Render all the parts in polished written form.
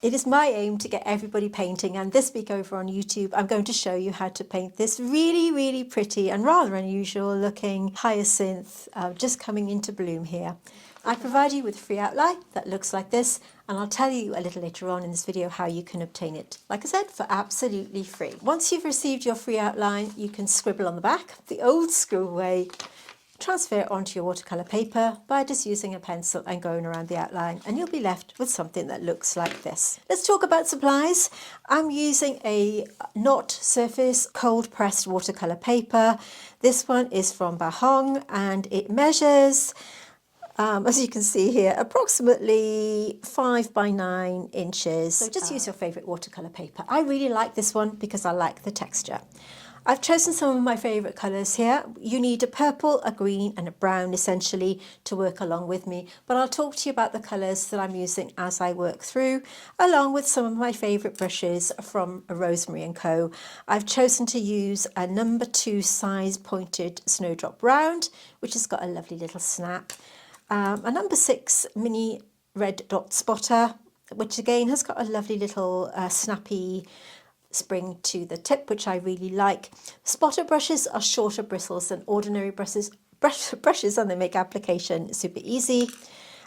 It is my aim to get everybody painting, and this week over on YouTube I'm going to show you how to paint this really pretty and rather unusual looking hyacinth just coming into bloom here. I provide you with a free outline that looks like this, and I'll tell you a little later on in this video how you can obtain it, like I said, for absolutely free. Once you've received your free outline, you can scribble on the back the old school way. Transfer it onto your watercolour paper by just using a pencil and going around the outline, and you'll be left with something that looks like this. Let's talk about supplies. I'm using a knot surface cold pressed watercolour paper. This one is from Bahong and it measures, as you can see here, approximately 5 by 9 inches. So just use your favourite watercolour paper. I really like this one because I like the texture. I've chosen some of my favourite colours here. You need a purple, a green and a brown essentially to work along with me, but I'll talk to you about the colours that I'm using as I work through, along with some of my favourite brushes from Rosemary & Co. I've chosen to use a number 2 size pointed Snowdrop Round, which has got a lovely little snap. A number 6 mini red dot spotter, which again has got a lovely little snappy spring to the tip, which I really like. Spotter brushes are shorter bristles than ordinary brushes and they make application super easy.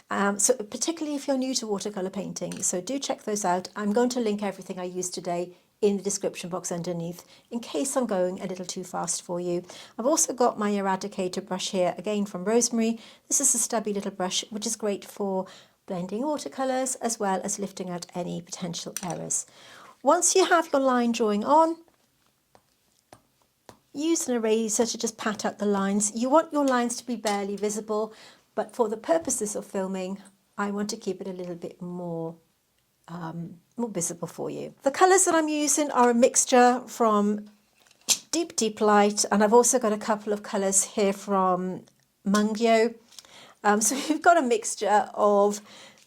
So particularly if you're new to watercolour painting, so do check those out. I'm going to link everything I used today in the description box underneath in case I'm going a little too fast for you. I've also got my Eradicator brush here, again from Rosemary. This is a stubby little brush which is great for blending watercolours as well as lifting out any potential errors. Once you have your line drawing on, use an eraser to just pat out the lines. You want your lines to be barely visible, but for the purposes of filming, I want to keep it a little bit more visible for you. The colours that I'm using are a mixture from Deep Light, and I've also got a couple of colours here from Mungo. So we've got a mixture of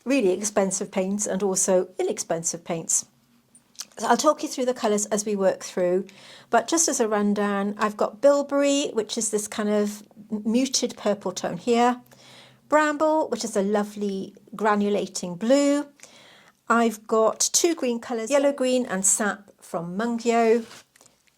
really expensive paints and also inexpensive paints. I'll talk you through the colours as we work through, but just as a rundown, I've got Bilbury, which is this kind of muted purple tone here. Bramble, which is a lovely granulating blue. I've got 2 green colours, yellow green and sap from Mungo.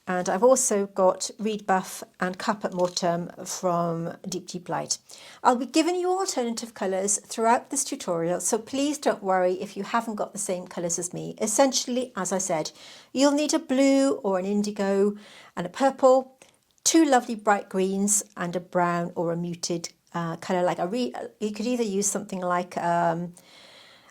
And I've also got Reed Buff and Caput Mortem from Deep Light. I'll be giving you alternative colours throughout this tutorial, so please don't worry if you haven't got the same colours as me. Essentially, as I said, you'll need a blue or an indigo and a purple, 2 lovely bright greens and a brown or a muted colour. Like you could either use something like a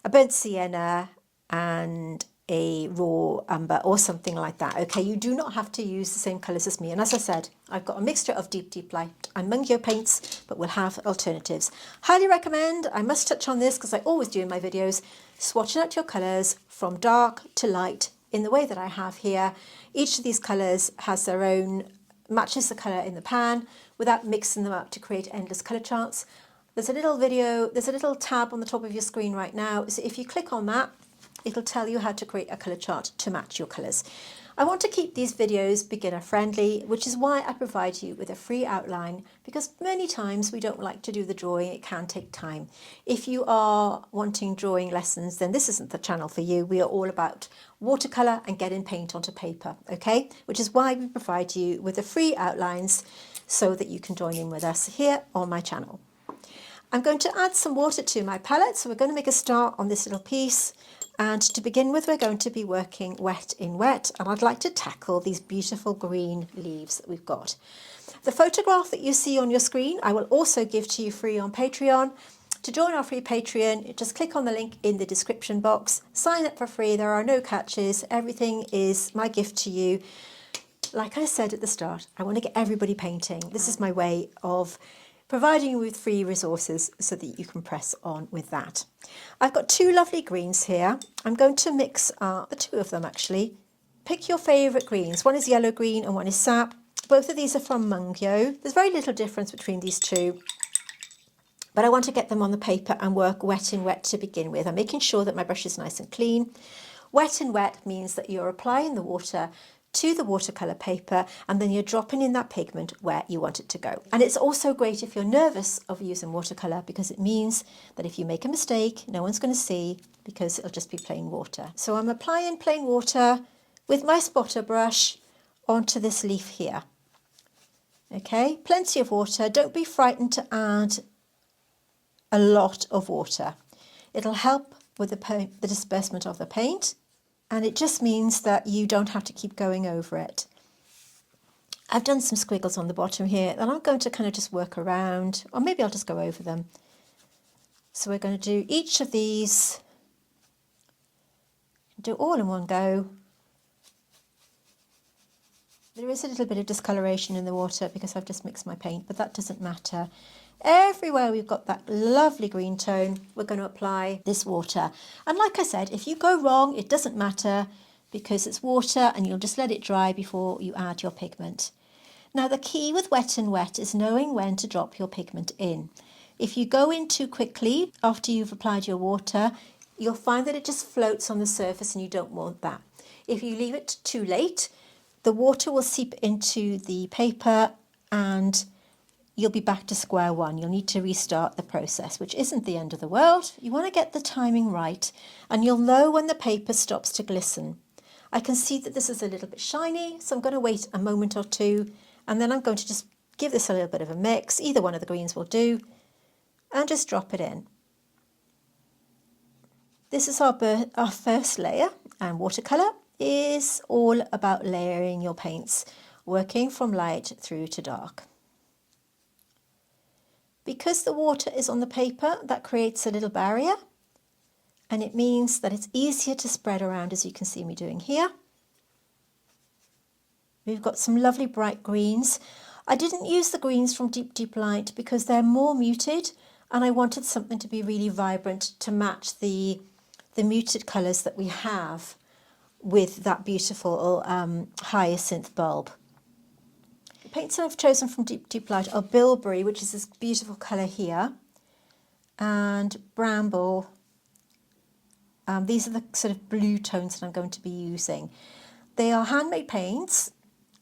burnt sienna and a raw umber or something like that. Okay, you do not have to use the same colours as me, and as I said, I've got a mixture of Deep Light and Mungo paints, but we'll have alternatives. Highly recommend, I must touch on this because I always do in my videos, swatching out your colours from dark to light in the way that I have here. Each of these colours has their own, matches the colour in the pan without mixing them up to create endless colour charts. There's a little tab on the top of your screen right now, so if you click on that, it'll tell you how to create a colour chart to match your colours. I want to keep these videos beginner friendly, which is why I provide you with a free outline, because many times we don't like to do the drawing, it can take time. If you are wanting drawing lessons, then this isn't the channel for you. We are all about watercolour and getting paint onto paper, okay? Which is why we provide you with the free outlines so that you can join in with us here on my channel. I'm going to add some water to my palette, so we're going to make a start on this little piece. And to begin with, we're going to be working wet in wet, and I'd like to tackle these beautiful green leaves that we've got. The photograph that you see on your screen, I will also give to you free on Patreon. To join our free Patreon, just click on the link in the description box, sign up for free, there are no catches, everything is my gift to you. Like I said at the start, I want to get everybody painting. This is my way of providing you with free resources so that you can press on with that. I've got 2 lovely greens here. I'm going to mix the 2 of them actually. Pick your favourite greens. One is yellow green and one is sap. Both of these are from Mungo. There's very little difference between these 2, but I want to get them on the paper and work wet in wet to begin with. I'm making sure that my brush is nice and clean. Wet in wet means that you're applying the water to the watercolour paper, and then you're dropping in that pigment where you want it to go. And it's also great if you're nervous of using watercolour, because it means that if you make a mistake, no one's going to see, because it'll just be plain water. So I'm applying plain water with my spotter brush onto this leaf here. Okay, plenty of water. Don't be frightened to add a lot of water. It'll help with the disbursement of the paint, and it just means that you don't have to keep going over it. I've done some squiggles on the bottom here, and I'm going to kind of just work around, or maybe I'll just go over them. So we're going to do each of these, do all in one go. There is a little bit of discoloration in the water because I've just mixed my paint, but that doesn't matter. Everywhere we've got that lovely green tone, we're going to apply this water. And like I said, if you go wrong, it doesn't matter, because it's water and you'll just let it dry before you add your pigment. Now the key with wet and wet is knowing when to drop your pigment in. If you go in too quickly after you've applied your water, you'll find that it just floats on the surface, and you don't want that. If you leave it too late, the water will seep into the paper and you'll be back to square one. You'll need to restart the process, which isn't the end of the world. You want to get the timing right, and you'll know when the paper stops to glisten. I can see that this is a little bit shiny, so I'm going to wait a moment or two, and then I'm going to just give this a little bit of a mix. Either one of the greens will do, and just drop it in. This is our first layer, and watercolour is all about layering your paints, working from light through to dark. Because the water is on the paper, that creates a little barrier, and it means that it's easier to spread around, as you can see me doing here. We've got some lovely bright greens. I didn't use the greens from Deep Light because they're more muted, and I wanted something to be really vibrant to match the muted colours that we have with that beautiful hyacinth bulb. The paints that I've chosen from Deep Light are Bilbury, which is this beautiful colour here, and Bramble. These are the sort of blue tones that I'm going to be using. They are handmade paints,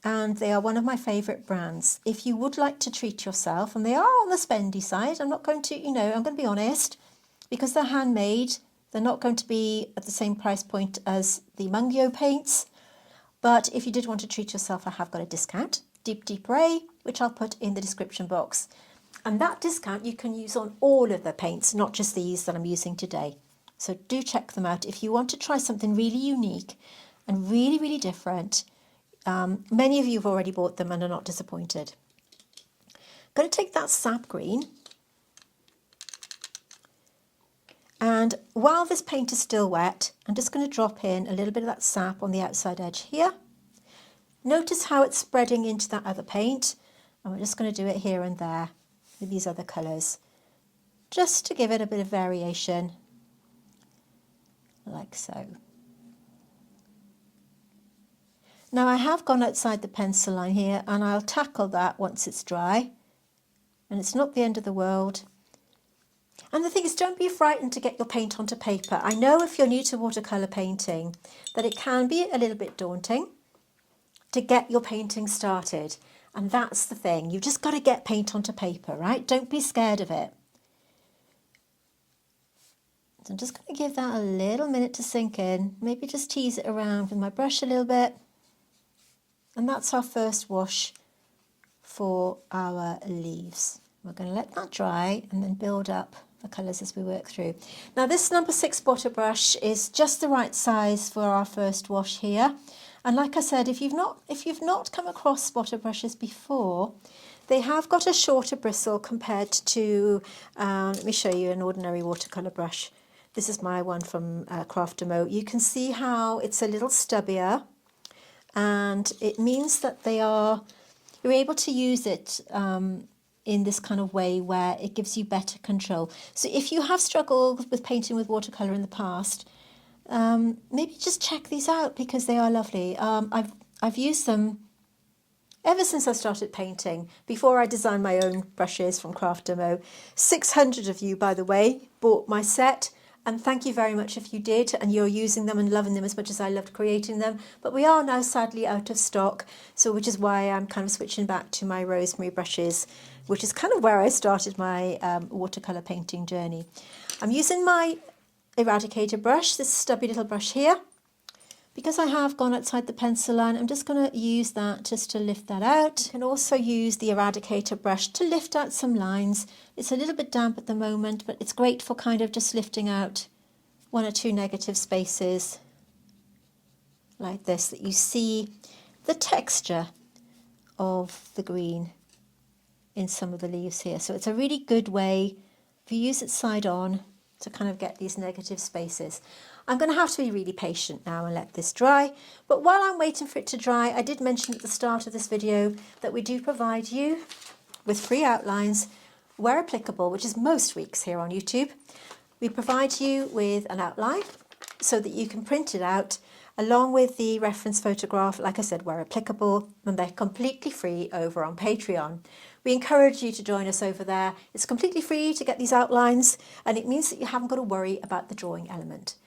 and they are one of my favourite brands. If you would like to treat yourself, and they are on the spendy side, I'm not going to, I'm going to be honest, because they're handmade, they're not going to be at the same price point as the Mungo paints. But if you did want to treat yourself, I have got a discount, Deep Ray, which I'll put in the description box. And that discount you can use on all of the paints, not just these that I'm using today. So do check them out if you want to try something really unique and really, really different. Many of you have already bought them and are not disappointed. I'm going to take that sap green, and while this paint is still wet, I'm just going to drop in a little bit of that sap on the outside edge here. Notice how it's spreading into that other paint, and we're just going to do it here and there with these other colours, just to give it a bit of variation, like so. Now I have gone outside the pencil line here, and I'll tackle that once it's dry, and it's not the end of the world. And the thing is, don't be frightened to get your paint onto paper. I know if you're new to watercolour painting that it can be a little bit daunting to get your painting started, and that's the thing. You've just got to get paint onto paper, right? Don't be scared of it. So I'm just going to give that a little minute to sink in, maybe just tease it around with my brush a little bit. And that's our first wash for our leaves. We're going to let that dry and then build up the colours as we work through. Now this number 6 spotter brush is just the right size for our first wash here. And like I said, if you've not come across spotter brushes before, they have got a shorter bristle compared to, let me show you an ordinary watercolour brush. This is my one from Craft Demo. You can see how it's a little stubbier, and it means that you're able to use it in this kind of way where it gives you better control. So if you have struggled with painting with watercolour in the past, maybe just check these out because they are lovely. I've used them ever since I started painting, before I designed my own brushes from Craft Demo. 600 of you, by the way, bought my set, And thank you very much if you did and you're using them and loving them as much as I loved creating them. But we are now sadly out of stock, so which is why I'm kind of switching back to my rosemary brushes, which is kind of where I started my watercolour painting journey. I'm using my eradicator brush, this stubby little brush here. Because I have gone outside the pencil line, I'm just going to use that just to lift that out. You can also use the eradicator brush to lift out some lines. It's a little bit damp at the moment, but it's great for kind of just lifting out one or two negative spaces like this, that you see the texture of the green in some of the leaves here. So it's a really good way, if you use it side on, to kind of get these negative spaces. I'm going to have to be really patient now and let this dry. But while I'm waiting for it to dry, I did mention at the start of this video that we do provide you with free outlines where applicable, which is most weeks here on YouTube. We provide you with an outline so that you can print it out along with the reference photograph, like I said, where applicable, and they're completely free over on Patreon. We encourage you to join us over there. It's completely free to get these outlines, and it means that you haven't got to worry about the drawing element.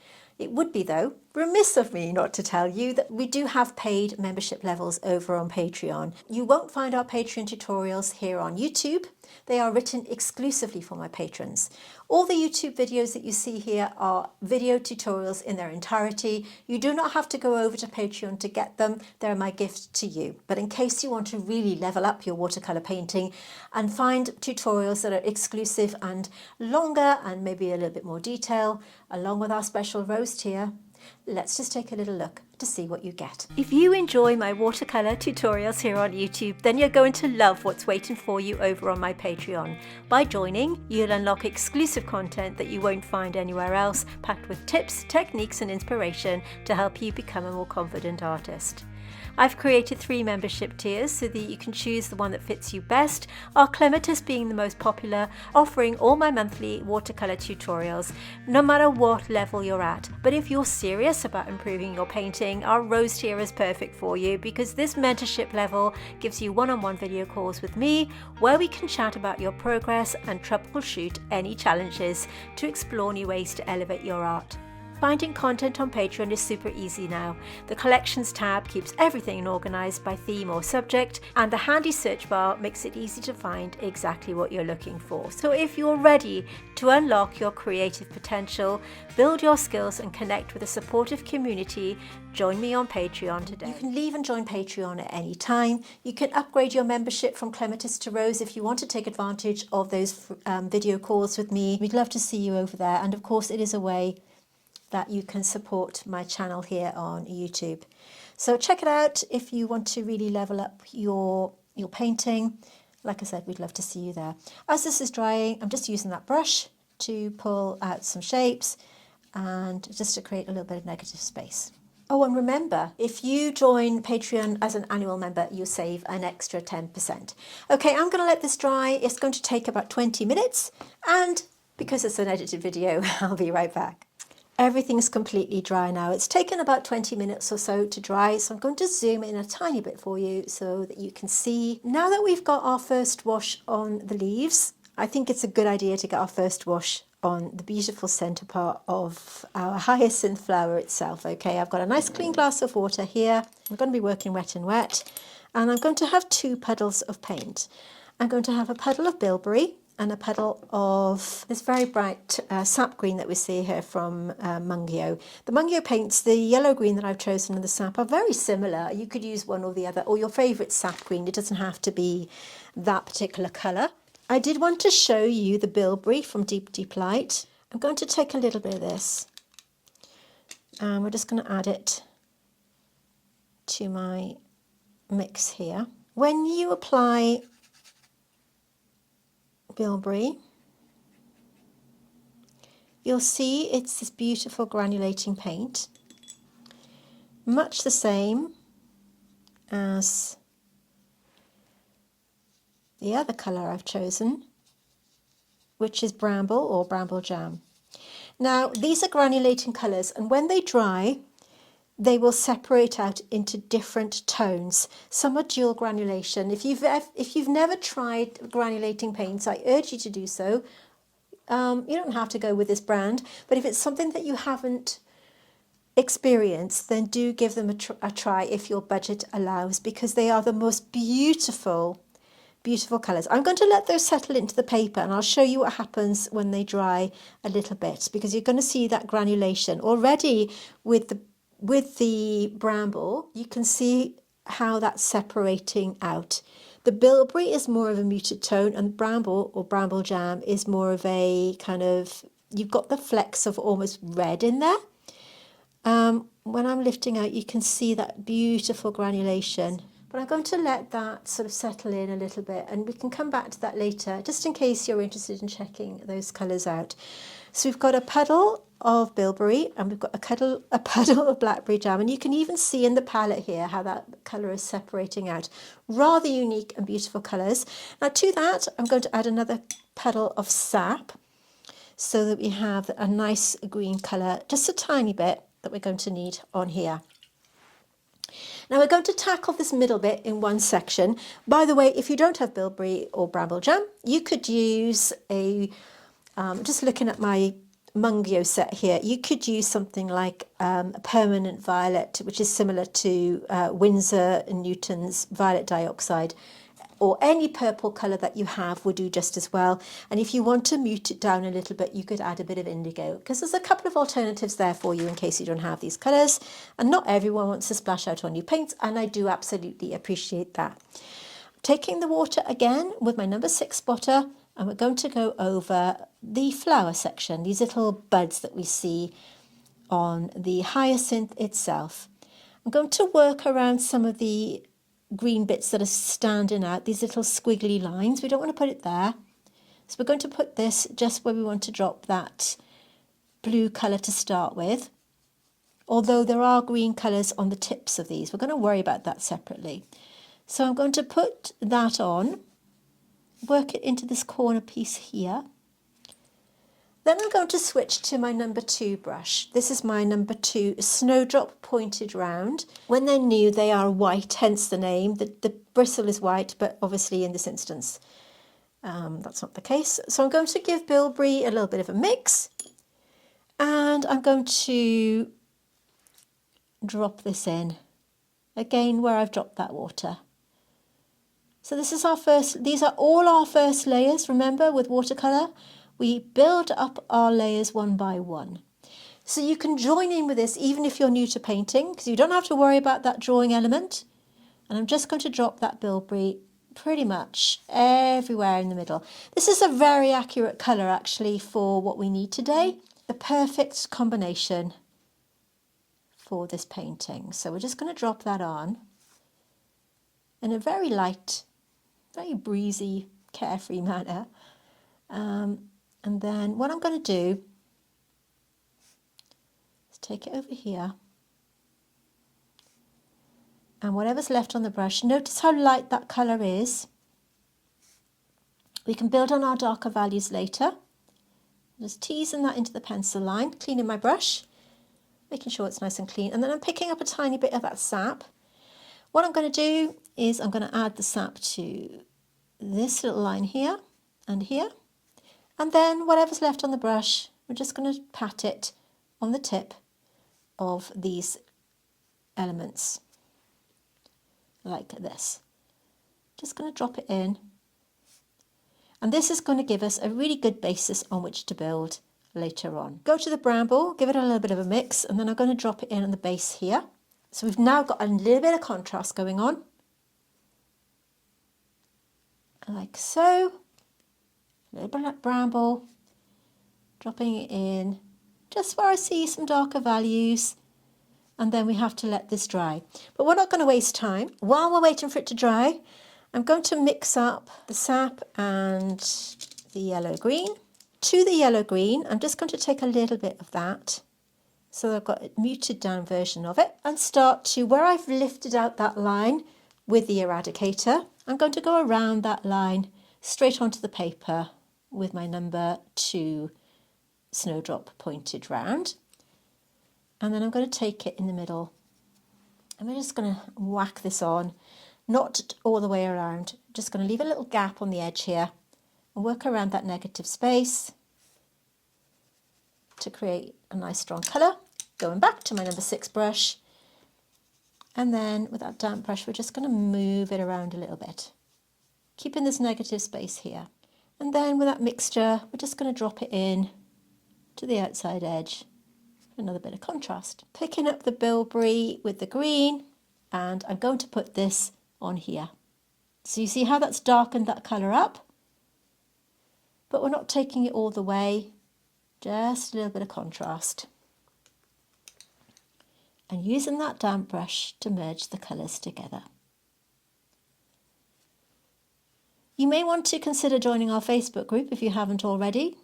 It would be, though, remiss of me not to tell you that we do have paid membership levels over on Patreon. You won't find our Patreon tutorials here on YouTube. They are written exclusively for my patrons. All the YouTube videos that you see here are video tutorials in their entirety. You do not have to go over to Patreon to get them. They're my gift to you. But in case you want to really level up your watercolour painting and find tutorials that are exclusive and longer and maybe a little bit more detail, along with our special rose tier, let's just take a little look to see what you get. If you enjoy my watercolour tutorials here on YouTube, then you're going to love what's waiting for you over on my Patreon. By joining, you'll unlock exclusive content that you won't find anywhere else, packed with tips, techniques and inspiration to help you become a more confident artist. I've created 3 membership tiers so that you can choose the one that fits you best, our Clematis being the most popular, offering all my monthly watercolour tutorials, no matter what level you're at. But if you're serious about improving your painting, our Rose tier is perfect for you because this mentorship level gives you one-on-one video calls with me where we can chat about your progress and troubleshoot any challenges to explore new ways to elevate your art. Finding content on Patreon is super easy now. The Collections tab keeps everything organised by theme or subject, and the handy search bar makes it easy to find exactly what you're looking for. So if you're ready to unlock your creative potential, build your skills and connect with a supportive community, join me on Patreon today. You can leave and join Patreon at any time. You can upgrade your membership from Clematis to Rose if you want to take advantage of those video calls with me. We'd love to see you over there, and of course it is a way that you can support my channel here on YouTube. So check it out if you want to really level up your painting. Like I said, we'd love to see you there. As this is drying, I'm just using that brush to pull out some shapes and just to create a little bit of negative space. Oh, and remember, if you join Patreon as an annual member, you save an extra 10%. Okay, I'm going to let this dry. It's going to take about 20 minutes, and because it's an edited video, I'll be right back. Everything's completely dry now. It's taken about 20 minutes or so to dry, so I'm going to zoom in a tiny bit for you so that you can see. Now that we've got our first wash on the leaves, I think it's a good idea to get our first wash on the beautiful centre part of our hyacinth flower itself. Okay, I've got a nice clean glass of water here. I'm going to be working wet and wet, and I'm going to have 2 puddles of paint. I'm going to have a puddle of Bilbury and a puddle of this very bright sap green that we see here from Mungo. The Mungo paints, the yellow green that I've chosen and the sap are very similar. You could use one or the other, or your favourite sap green. It doesn't have to be that particular colour. I did want to show you the Bilbury from Deep Deep Light. I'm going to take a little bit of this and we're just going to add it to my mix here. When you apply Bilbury, you'll see it's this beautiful granulating paint, much the same as the other colour I've chosen, which is Bramble or Bramble Jam. Now these are granulating colours, and when they dry they will separate out into different tones. Some are dual granulation. If you've never tried granulating paints, I urge you to do so. You don't have to go with this brand, but if it's something that you haven't experienced, then do give them a try if your budget allows, because they are the most beautiful colours. I'm going to let those settle into the paper, and I'll show you what happens when they dry a little bit, because you're going to see that granulation already with the bramble. You can see how that's separating out. The bilberry is more of a muted tone, and bramble or bramble jam is more of a kind of, you've got the flecks of almost red in there. When I'm lifting out, you can see that beautiful granulation. But I'm going to let that sort of settle in a little bit, and we can come back to that later, just in case you're interested in checking those colours out. So we've got a puddle of bilberry, and we've got a puddle of blackberry jam, and you can even see in the palette here how that colour is separating out. Rather unique and beautiful colours. Now to that, I'm going to add another puddle of sap, so that we have a nice green colour, just a tiny bit that we're going to need on here. Now we're going to tackle this middle bit in one section. By the way, if you don't have bilberry or bramble jam, you could use just looking at my Mungo set here, you could use something like a permanent violet, which is similar to Winsor & Newton's violet dioxide, or any purple colour that you have will do just as well. And if you want to mute it down a little bit, you could add a bit of indigo, because there's a couple of alternatives there for you in case you don't have these colours. And not everyone wants to splash out on your paints, and I do absolutely appreciate that. Taking the water again with my number 6 spotter, and we're going to go over the flower section, these little buds that we see on the hyacinth itself. I'm going to work around some of the green bits that are standing out, these little squiggly lines. We don't want to put it there, so we're going to put this just where we want to drop that blue colour to start with, although there are green colours on the tips of these. We're going to worry about that separately. So I'm going to put that on, work it into this corner piece here. Then I'm going to switch to my number 2 brush. This is my number 2 Snowdrop Pointed Round. When they're new, they are white, hence the name. The bristle is white, but obviously in this instance, that's not the case. So I'm going to give bilberry a little bit of a mix, and I'm going to drop this in, again where I've dropped that water. So this is our first, these are all our first layers, remember, with watercolour. We build up our layers one by one. So you can join in with this even if you're new to painting, because you don't have to worry about that drawing element. And I'm just going to drop that bilberry pretty much everywhere in the middle. This is a very accurate colour actually for what we need today. The perfect combination for this painting. So we're just going to drop that on in a very light, very breezy, carefree manner. And then what I'm going to do is take it over here, and whatever's left on the brush, notice how light that colour is. We can build on our darker values later. Just teasing that into the pencil line, cleaning my brush, making sure it's nice and clean, and then I'm picking up a tiny bit of that sap. What I'm going to do is I'm going to add the sap to this little line here and here. And then whatever's left on the brush, we're just going to pat it on the tip of these elements, like this. Just going to drop it in. And this is going to give us a really good basis on which to build later on. Go to the bramble, give it a little bit of a mix, and then I'm going to drop it in on the base here. So we've now got a little bit of contrast going on, like so. A little bit of bramble, dropping it in just where I see some darker values, and then we have to let this dry. But we're not going to waste time. While we're waiting for it to dry, I'm going to mix up the sap and the yellow green. To the yellow green, I'm just going to take a little bit of that, so I've got a muted down version of it, and start to where I've lifted out that line with the eradicator. I'm going to go around that line straight onto the paper with my number 2 Snowdrop Pointed Round, and then I'm going to take it in the middle, and we're just going to whack this on, not all the way around, just going to leave a little gap on the edge here and work around that negative space, to create a nice strong colour. Going back to my number 6 brush, and then with that damp brush we're just going to move it around a little bit, keeping this negative space here. And then with that mixture we're just going to drop it in to the outside edge for another bit of contrast. Picking up the bilberry with the green, and I'm going to put this on here. So you see how that's darkened that colour up, but we're not taking it all the way, just a little bit of contrast. And using that damp brush to merge the colours together. You may want to consider joining our Facebook group if you haven't already.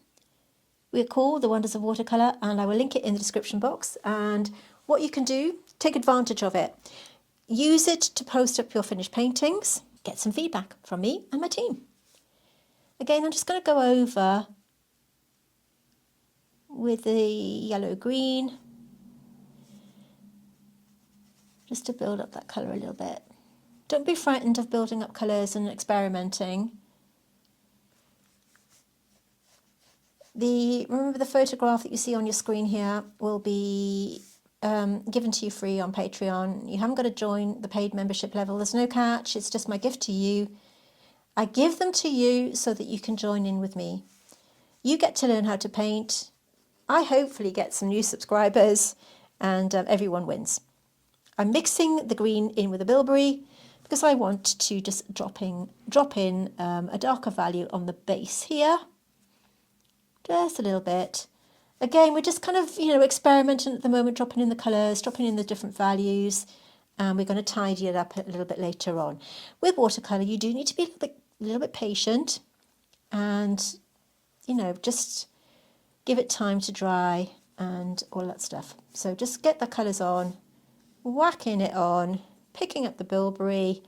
We're called The Wonders of Watercolour, and I will link it in the description box. And what you can do, take advantage of it. Use it to post up your finished paintings, get some feedback from me and my team. Again, I'm just going to go over with the yellow-green, just to build up that colour a little bit. Don't be frightened of building up colours and experimenting. Remember the photograph that you see on your screen here will be given to you free on Patreon. You haven't got to join the paid membership level. There's no catch. It's just my gift to you. I give them to you so that you can join in with me. You get to learn how to paint. I hopefully get some new subscribers, and everyone wins. I'm mixing the green in with the bilberry because I want to just drop in a darker value on the base here. Just a little bit. Again, we're just kind of, experimenting at the moment, dropping in the colours, dropping in the different values, and we're going to tidy it up a little bit later on. With watercolour, you do need to be a little bit patient and, just give it time to dry and all that stuff. So just get the colours on, whacking it on, picking up the bilberry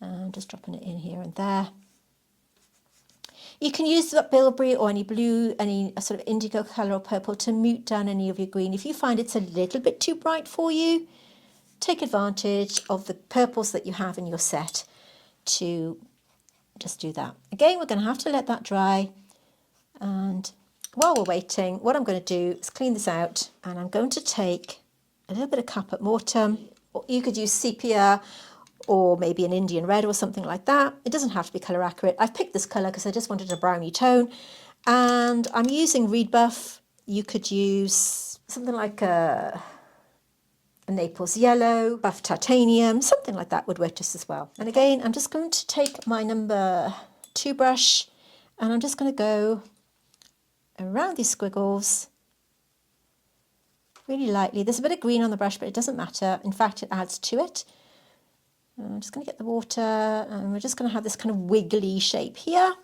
and just dropping it in here and there. You can use that bilberry or any blue, any sort of indigo colour or purple to mute down any of your green. If you find it's a little bit too bright for you, take advantage of the purples that you have in your set to just do that. Again, we're going to have to let that dry, and while we're waiting, what I'm going to do is clean this out, and I'm going to take a little bit of Caput Mortem, or you could use sepia or maybe an Indian red or something like that. It doesn't have to be colour accurate. I've picked this colour because I just wanted a browny tone, and I'm using Reed Buff. You could use something like a Naples yellow, buff titanium, something like that would work just as well. And again, I'm just going to take my number 2 brush, and I'm just going to go around these squiggles really lightly. There's a bit of green on the brush, but it doesn't matter. In fact, it adds to it. I'm just going to get the water, and we're just going to have this kind of wiggly shape here.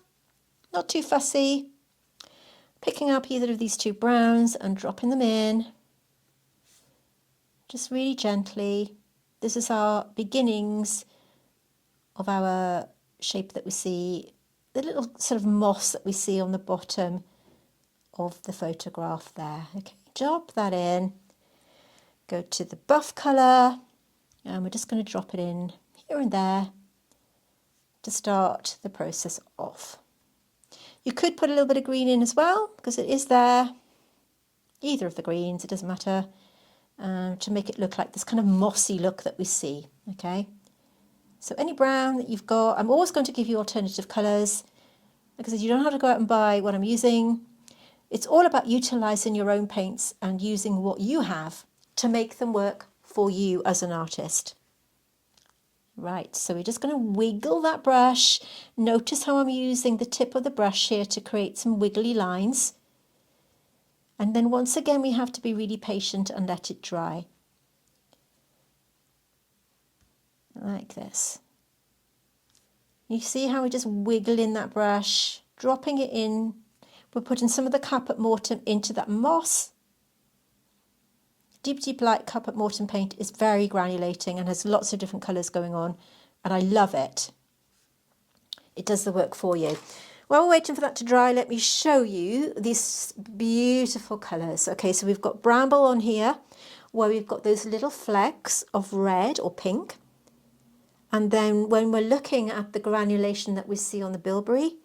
Not too fussy. Picking up either of these 2 browns and dropping them in. Just really gently. This is our beginnings of our shape that we see, the little sort of moss that we see on the bottom of the photograph there. Okay, drop that in. Go to the buff colour, and we're just going to drop it in here and there to start the process off. You could put a little bit of green in as well, because it is there. Either of the greens, it doesn't matter, to make it look like this kind of mossy look that we see. Okay, so any brown that you've got, I'm always going to give you alternative colours, because you don't have to go out and buy what I'm using. It's all about utilising your own paints and using what you have to make them work for you as an artist. Right, so we're just going to wiggle that brush. Notice how I'm using the tip of the brush here to create some wiggly lines. And then once again, we have to be really patient and let it dry. Like this. You see how we just wiggle in that brush, dropping it in. We're putting some of the Caput Mortem into that moss. Deep light Caput Mortem paint is very granulating and has lots of different colours going on, and I love it. It does the work for you. While we're waiting for that to dry, let me show you these beautiful colours. Okay, so we've got Bramble on here, where we've got those little flecks of red or pink. And then when we're looking at the granulation that we see on the bilberry,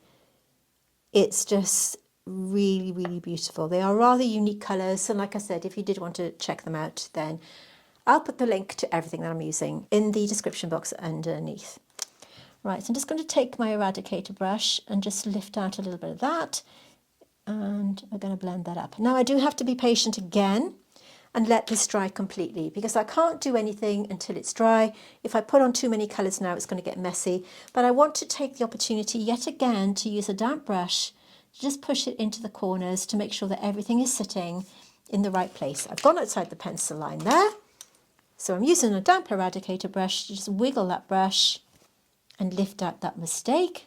it's just really, really beautiful. They are rather unique colours, and like I said, if you did want to check them out, then I'll put the link to everything that I'm using in the description box underneath. Right, so I'm just going to take my eradicator brush and just lift out a little bit of that, and we're going to blend that up. Now I do have to be patient again and let this dry completely, because I can't do anything until it's dry. If I put on too many colours now, it's going to get messy, but I want to take the opportunity yet again to use a damp brush, just push it into the corners to make sure that everything is sitting in the right place. I've gone outside the pencil line there, so I'm using a damp eradicator brush to just wiggle that brush and lift out that mistake,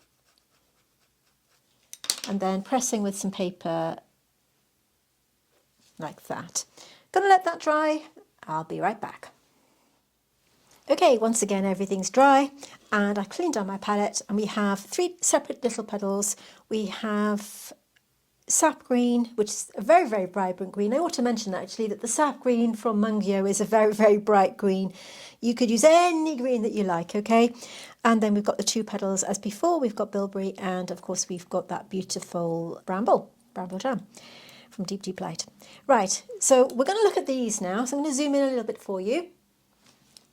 and then pressing with some paper like that. Gonna let that dry. I'll be right back. Okay, once again everything's dry, and I cleaned on my palette, and we have 3 separate little puddles. We have sap green, which is a very, very vibrant green. I ought to mention actually that the sap green from Mungo is a very, very bright green. You could use any green that you like, okay? And then we've got the 2 petals as before. We've got Bilbury, and of course we've got that beautiful Bramble jam from Deep Deep Light. Right, so we're going to look at these now. So I'm going to zoom in a little bit for you.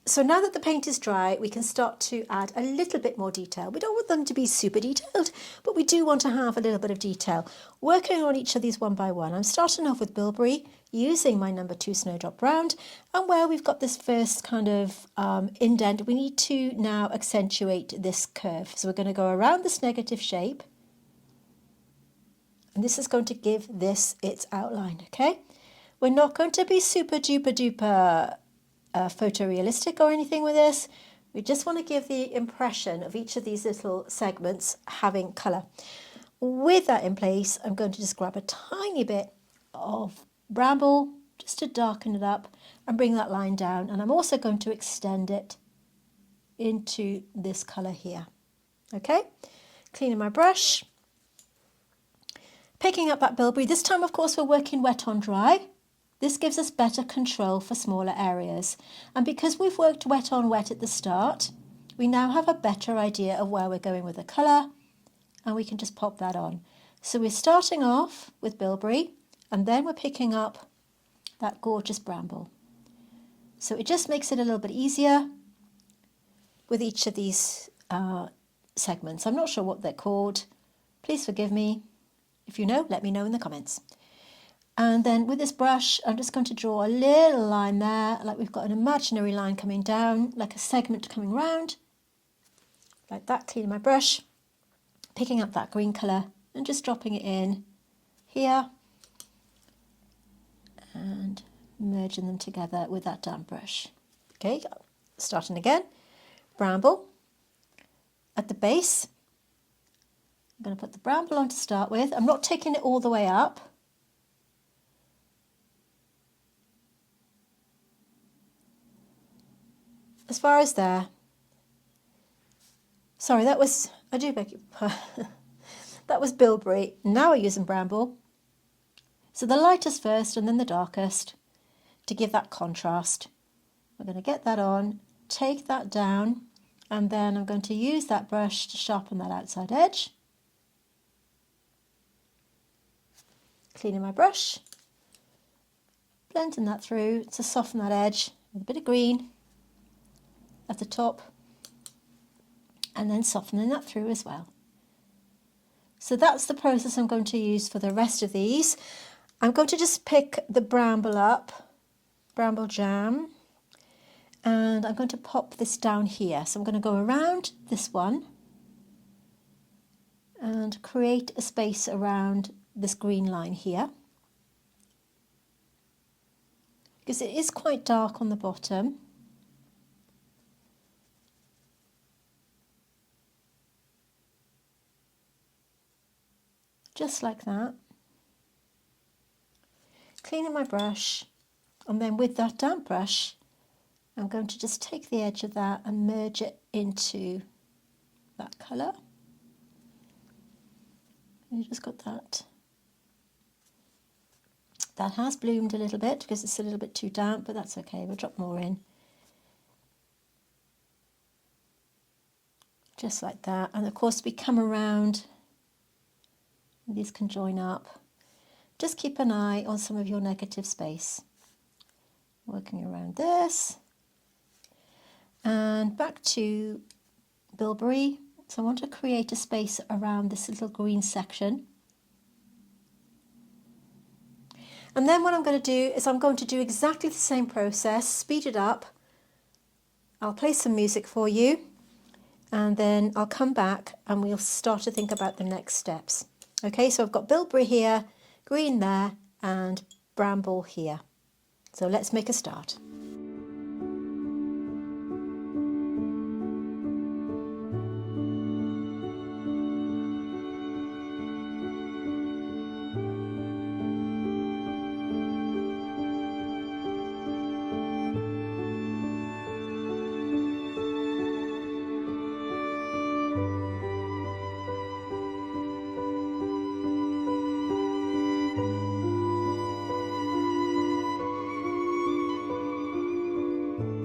So now that the paint is dry, we can start to add a little bit more detail. We don't want them to be super detailed, but we do want to have a little bit of detail. Working on each of these one by one. I'm starting off with Bilbury, using my number 2 Snowdrop Round, and where we've got this first kind of indent, we need to now accentuate this curve. So we're going to go around this negative shape, and this is going to give this its outline, okay? We're not going to be super duper duper photorealistic or anything with this. We just want to give the impression of each of these little segments having colour. With that in place, I'm going to just grab a tiny bit of Bramble just to darken it up and bring that line down, and I'm also going to extend it into this colour here. Okay, cleaning my brush, picking up that Bilbury. This time of course we're working wet on dry. This gives us better control for smaller areas. And because we've worked wet on wet at the start, we now have a better idea of where we're going with the colour, and we can just pop that on. So we're starting off with Bilbury, and then we're picking up that gorgeous Bramble. So it just makes it a little bit easier with each of these segments. I'm not sure what they're called. Please forgive me. If you know, let me know in the comments. And then with this brush, I'm just going to draw a little line there, like we've got an imaginary line coming down, like a segment coming round, like that, cleaning my brush, picking up that green colour and just dropping it in here and merging them together with that damp brush. Okay, starting again, Bramble at the base. I'm going to put the Bramble on to start with. I'm not taking it all the way up. As far as there. Sorry, that was, I do beg your pardon. That was Bilbury. Now we're using Bramble. So the lightest first and then the darkest to give that contrast. We're going to get that on, take that down, and then I'm going to use that brush to sharpen that outside edge. Cleaning my brush, blending that through to soften that edge with a bit of green at the top, and then softening that through as well. So that's the process I'm going to use for the rest of these. I'm going to just pick the Bramble up, Bramble jam, and I'm going to pop this down here. So I'm going to go around this one and create a space around this green line here, because it is quite dark on the bottom. Just like that. Cleaning my brush, and then with that damp brush I'm going to just take the edge of that and merge it into that colour. You just got that. That has bloomed a little bit because it's a little bit too damp, but that's okay, we'll drop more in. Just like that, and of course we come around These can join up. Just keep an eye on some of your negative space. Working around this. And back to Bilbury. So I want to create a space around this little green section. And then what I'm going to do is I'm going to do exactly the same process, speed it up. I'll play some music for you, and then I'll come back and we'll start to think about the next steps. Okay, so I've got Bilbury here, green there, and Bramble here. So let's make a start.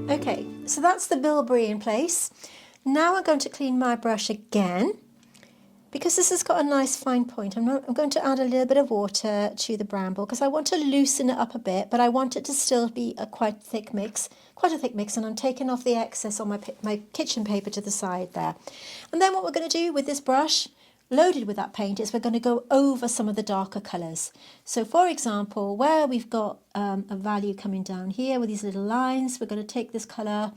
Okay, so that's the Bilbury in place. Now I'm going to clean my brush again. Because this has got a nice fine point, I'm going to add a little bit of water to the Bramble because I want to loosen it up a bit, but I want it to still be quite a thick mix, and I'm taking off the excess on my kitchen paper to the side there. And then what we're going to do with this brush, loaded with that paint, is we're going to go over some of the darker colours. So for example, where we've got a value coming down here with these little lines, we're going to take this colour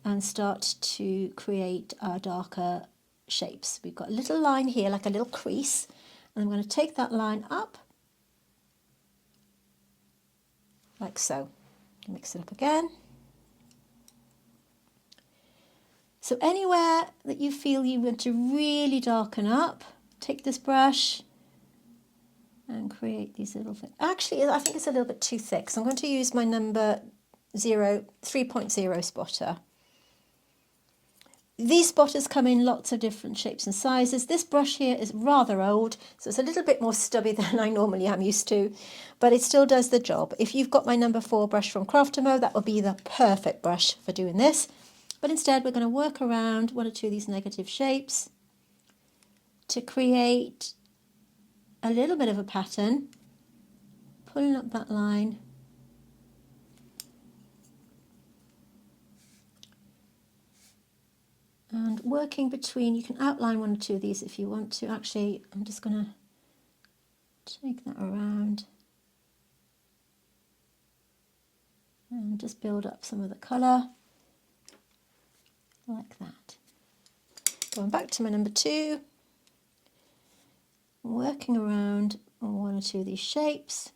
and start to create our darker shapes. We've got a little line here, like a little crease, and I'm going to take that line up like so. Mix it up again. So anywhere that you feel you want to really darken up, take this brush and create these little things. Actually, I think it's a little bit too thick, so I'm going to use my number 3.0 spotter. These spotters come in lots of different shapes and sizes. This brush here is rather old, so it's a little bit more stubby than I normally am used to, but it still does the job. If you've got my number 4 brush from Craftamo, that would be the perfect brush for doing this. But instead, we're going to work around one or two of these negative shapes to create a little bit of a pattern, pulling up that line. And working between, you can outline one or two of these if you want to. Actually, I'm just going to take that around and just build up some of the colour like that. Going back to my number 2, working around one or two of these shapes.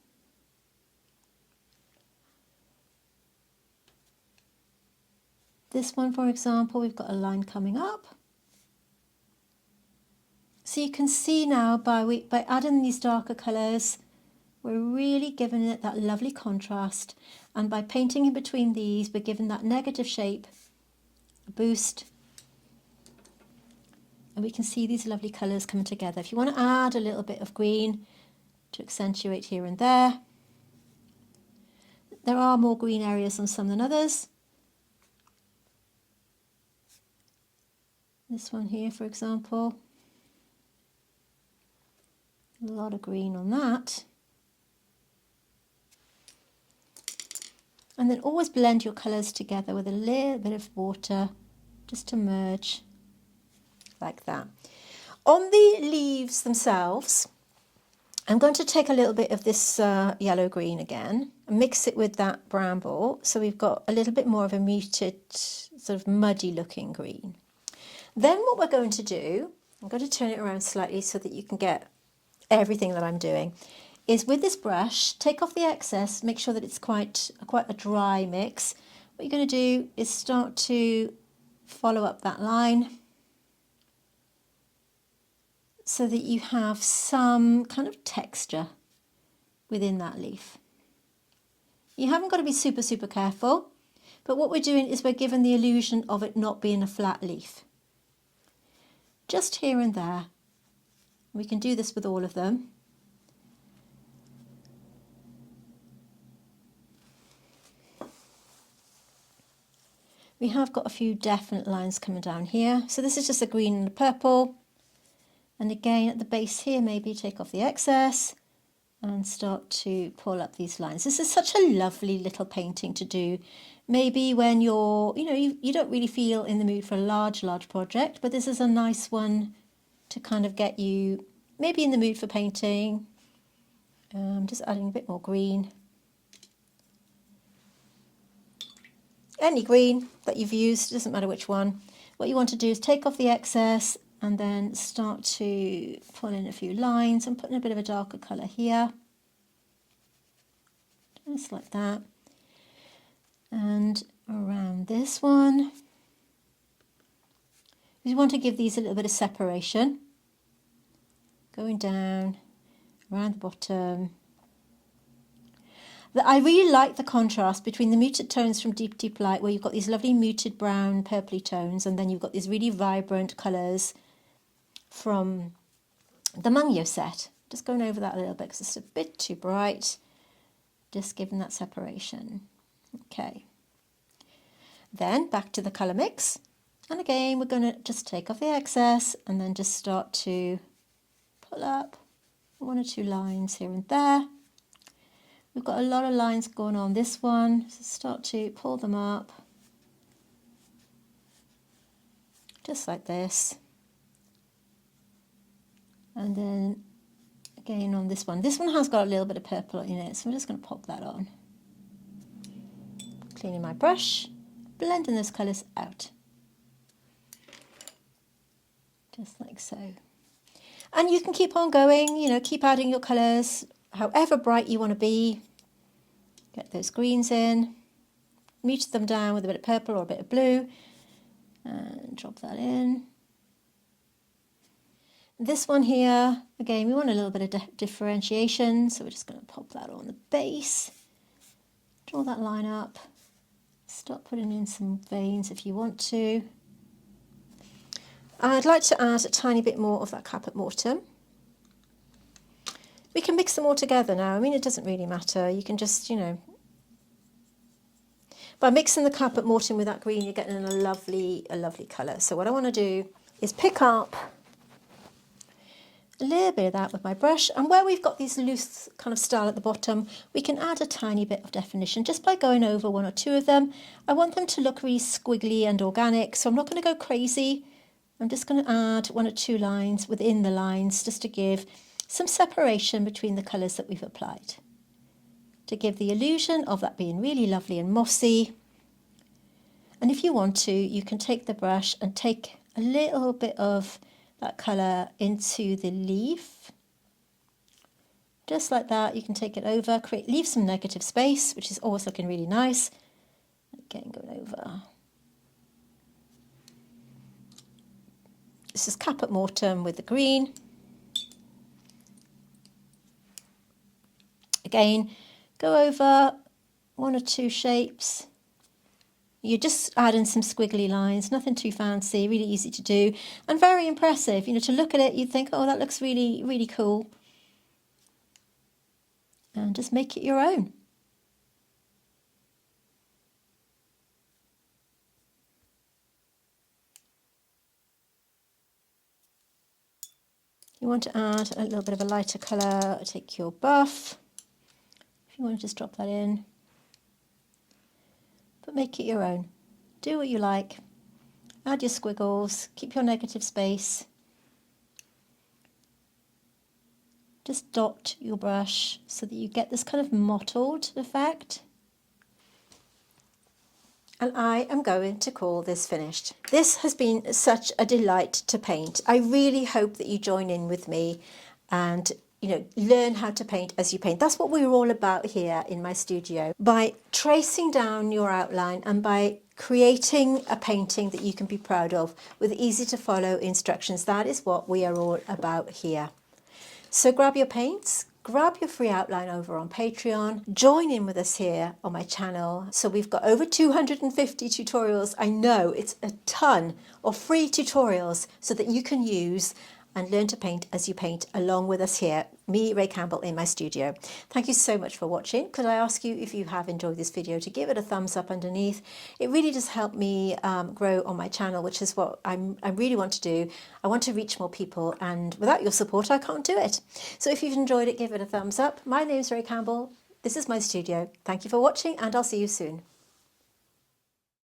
This one, for example, we've got a line coming up. So you can see now by adding these darker colours, we're really giving it that lovely contrast. And by painting in between these, we're giving that negative shape a boost. And we can see these lovely colours coming together. If you want to add a little bit of green to accentuate here and there. There are more green areas on some than others. This one here, for example, a lot of green on that. And then always blend your colours together with a little bit of water just to merge like that. On the leaves themselves, I'm going to take a little bit of this yellow-green again and mix it with that Bramble, so we've got a little bit more of a muted, sort of muddy looking green. Then what we're going to do, I'm going to turn it around slightly so that you can get everything that I'm doing, is with this brush, take off the excess, make sure that it's quite a dry mix. What you're going to do is start to follow up that line so that you have some kind of texture within that leaf. You haven't got to be super, super careful, but what we're doing is we're giving the illusion of it not being a flat leaf. Just here and there. We can do this with all of them. We have got a few definite lines coming down here. So this is just a green and a purple. And again, at the base here, maybe take off the excess and start to pull up these lines. This is such a lovely little painting to do. Maybe when you're, you don't really feel in the mood for a large project, but this is a nice one to kind of get you maybe in the mood for painting. Just adding a bit more green. Any green that you've used, doesn't matter which one. What you want to do is take off the excess and then start to pull in a few lines. I'm putting a bit of a darker colour here. Just like that. And around this one. You want to give these a little bit of separation. Going down, around the bottom. I really like the contrast between the muted tones from Deep Light, where you've got these lovely muted brown purpley tones, and then you've got these really vibrant colours from the Mungo set. Just going over that a little bit because it's a bit too bright. Just giving that separation. Okay. Then back to the colour mix. And again, we're going to just take off the excess and then just start to pull up 1 or 2 lines here and there. We've got a lot of lines going on this one, so start to pull them up, just like this. And then again on this one has got a little bit of purple in it, so I'm just going to pop that on. Cleaning my brush, blending those colours out. Just like so. And you can keep on going, keep adding your colours, however bright you want to be. Get those greens in, mute them down with a bit of purple or a bit of blue, and drop that in. This one here, again, we want a little bit of differentiation, so we're just going to pop that on the base, draw that line up, start putting in some veins if you want to. I'd like to add a tiny bit more of that Caput Mortem. We can mix them all together now. I mean, it doesn't really matter. You can just, by mixing the Caput Mortem with that green, you're getting a lovely colour. So what I want to do is pick up a little bit of that with my brush, and where we've got these loose kind of style at the bottom, we can add a tiny bit of definition just by going over 1 or 2 of them. I want them to look really squiggly and organic, so I'm not going to go crazy. I'm just going to add 1 or 2 lines within the lines just to give some separation between the colours that we've applied, to give the illusion of that being really lovely and mossy. And if you want to, you can take the brush and take a little bit of that colour into the leaf. Just like that, you can take it over, leave some negative space, which is always looking really nice. Again, going over. This is Caput Mortem with the green. Again, go over 1 or 2 shapes. You're just adding some squiggly lines, nothing too fancy, really easy to do, and very impressive. To look at it, you'd think, oh, that looks really, really cool. And just make it your own. You want to add a little bit of a lighter colour, take your buff. If you want to just drop that in. But make it your own. Do what you like. Add your squiggles, keep your negative space. Just dot your brush so that you get this kind of mottled effect. And I am going to call this finished. This has been such a delight to paint. I really hope that you join in with me and learn how to paint as you paint. That's what we're all about here in my studio. By tracing down your outline and by creating a painting that you can be proud of with easy to follow instructions, that is what we are all about here. So grab your paints, grab your free outline over on Patreon, join in with us here on my channel. So we've got over 250 tutorials. I know it's a ton of free tutorials so that you can use and learn to paint as you paint along with us here, me, Ray Campbell, in my studio. Thank you so much for watching. Could I ask you, if you have enjoyed this video, to give it a thumbs up underneath? It really does help me grow on my channel, which is what I really want to do. I want to reach more people, and without your support I can't do it. So if you've enjoyed it, give it a thumbs up. My name's Ray Campbell. This is my studio. Thank you for watching, and I'll see you soon.